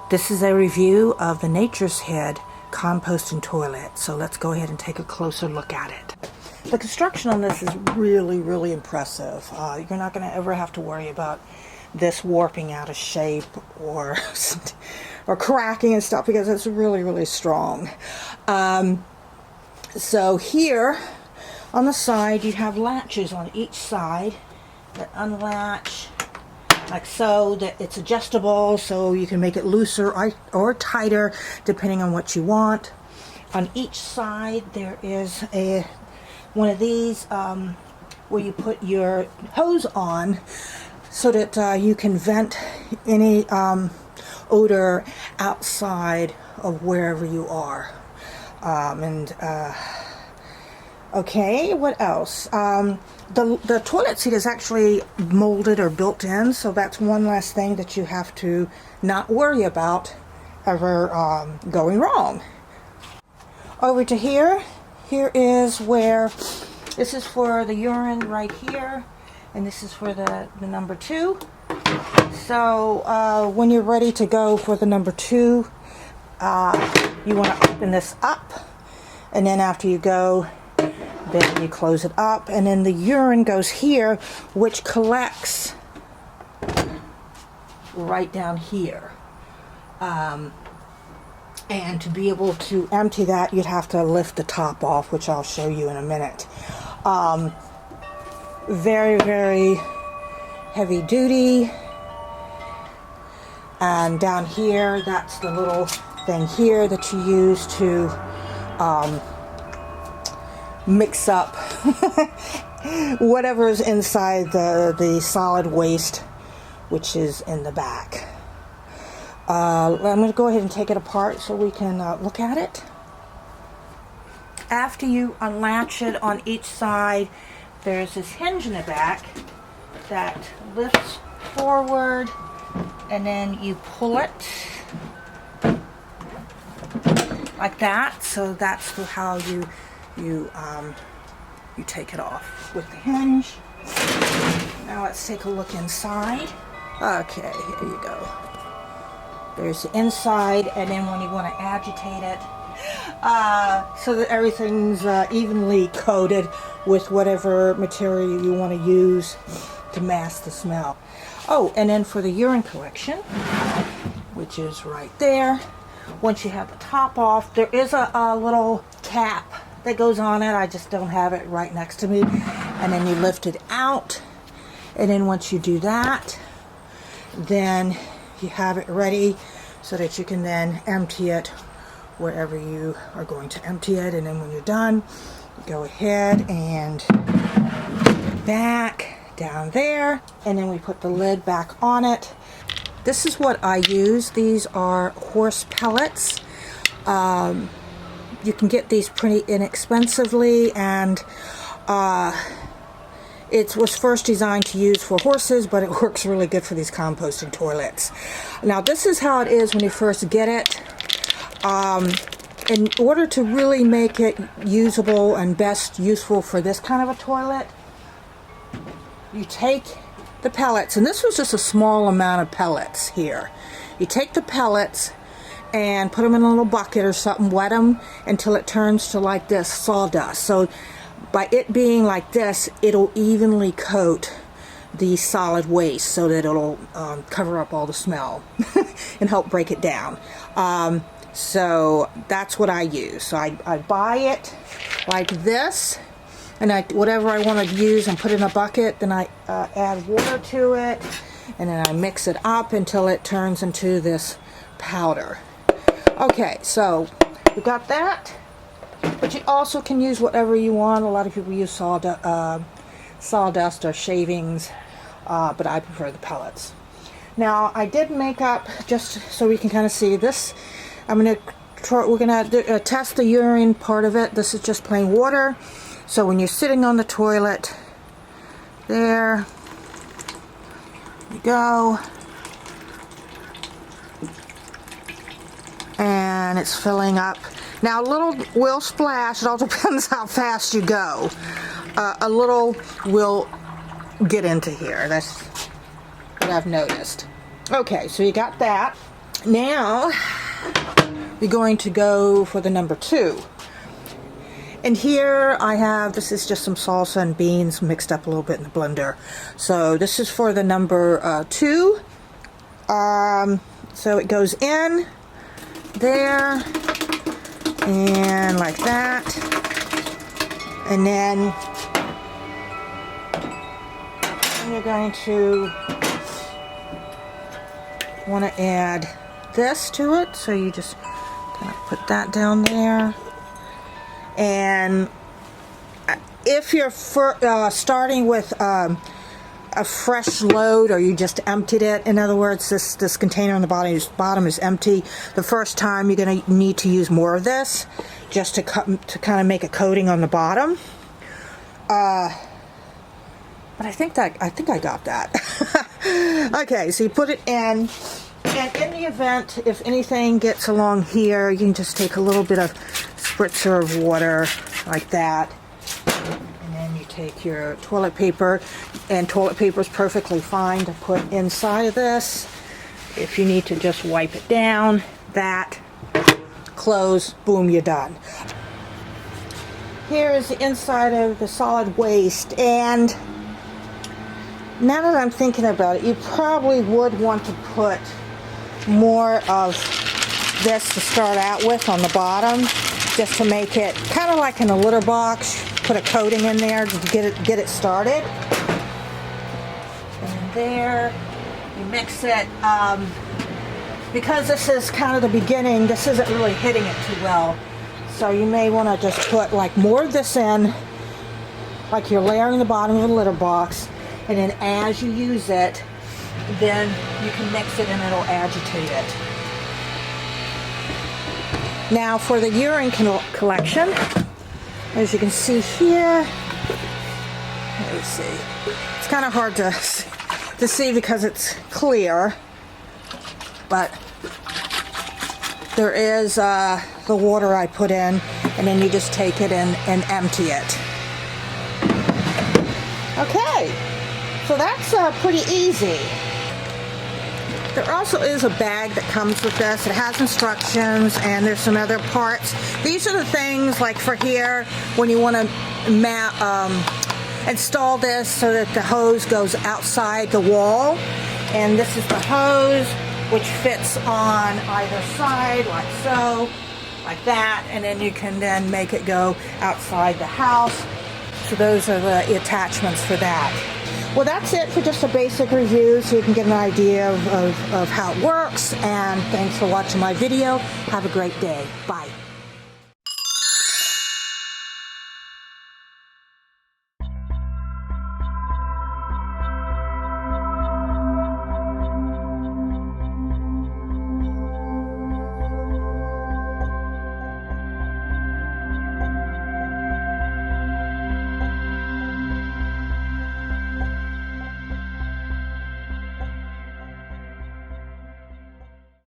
This is a review of the Nature's Head composting toilet. So let's go ahead and take a closer look at it. The construction on this is really, really impressive. You're not going to ever have to worry about this warping out of shape or cracking and stuff, because it's really, really strong. So here on the side you have latches on each side that unlatch like so, that it's adjustable, so you can make it looser or tighter depending on what you want. On each side there is one of these where you put your hose on so that you can vent any odor outside of wherever you are. Okay, what else? The toilet seat is actually molded or built in, so that's one less thing that you have to not worry about ever going wrong. Over to here is where, this is for the urine right here, and this is for the number 2. So when you're ready to go for the number 2, you want to open this up, and then after you go, then you close it up, and then the urine goes here, which collects right down here. And to be able to empty that, you'd have to lift the top off, which I'll show you in a minute. Very, very heavy duty. And down here, that's the little thing here that you use to mix up whatever's inside the solid waste, which is in the back. I'm going to go ahead and take it apart so we can look at it. After you unlatch it on each side, there's this hinge in the back that lifts forward, and then you pull it like that. So that's how you take it off with the hinge. Now let's take a look inside. Okay, here you go. There's the inside, and then when you want to agitate it, so that everything's evenly coated with whatever material you want to use to mask the smell. Oh, and then for the urine collection, which is right there, once you have the top off, there is a little cap that goes on it. I just don't have it right next to me. And then you lift it out, and then once you do that, then you have it ready so that you can then empty it wherever you are going to empty it. And then when you're done, you go ahead and put it back down there, and then we put the lid back on it. This is what I use. These are horse pellets. You can get these pretty inexpensively, and it was first designed to use for horses, but it works really good for these composting toilets. Now this is how it is when you first get it. In order to really make it usable and best useful for this kind of a toilet, you take the pellets, and this was just a small amount of pellets here. You take the pellets and put them in a little bucket or something, wet them until it turns to like this sawdust. So by it being like this, it'll evenly coat the solid waste so that it'll cover up all the smell and help break it down. So that's what I use. So I buy it like this, and whatever I want to use and put in a bucket, then I add water to it, and then I mix it up until it turns into this powder. Okay, so we got that, but you also can use whatever you want. A lot of people use sawdust or shavings, but I prefer the pellets. Now I did make up, just so we can kind of see this, we're gonna test the urine part of it. This is just plain water. So when you're sitting on the toilet, there you go, and it's filling up. Now a little will splash. It all depends how fast you go. A little will get into here. That's what I've noticed. Okay, so you got that. Now we're going to go for the number 2. And here I have, this is just some salsa and beans mixed up a little bit in the blender. So this is for the number 2. So it goes in there and like that. And then you're going to want to add this to it. So you just kind of put that down there. And if you're starting with a fresh load, or you just emptied it, in other words, this container on the bottom is empty, the first time you're going to need to use more of this just to kind of make a coating on the bottom. But I think I got that. Okay, so you put it in. And in the event, if anything gets along here, you can just take a little bit of spritzer of water like that. And then you take your toilet paper, and toilet paper is perfectly fine to put inside of this. If you need to just wipe it down, that, close, boom, you're done. Here is the inside of the solid waste, and now that I'm thinking about it, you probably would want to put more of this to start out with on the bottom, just to make it kind of like in a litter box. Put a coating in there to get it started. And there, you mix it. Because this is kind of the beginning, this isn't really hitting it too well. So you may want to just put like more of this in, like you're layering the bottom of the litter box, and then as you use it, then you can mix it and it'll agitate it. Now for the urine collection, as you can see here, let me see. It's kind of hard to see because it's clear, but there is the water I put in, and then you just take it and empty it. Okay, so that's pretty easy. There also is a bag that comes with this. It has instructions, and there's some other parts. These are the things like for here when you want to install this so that the hose goes outside the wall. And this is the hose, which fits on either side like so, like that, and then you can then make it go outside the house. So those are the attachments for that. Well, that's it for just a basic review, so you can get an idea of how it works. And thanks for watching my video. Have a great day. Bye.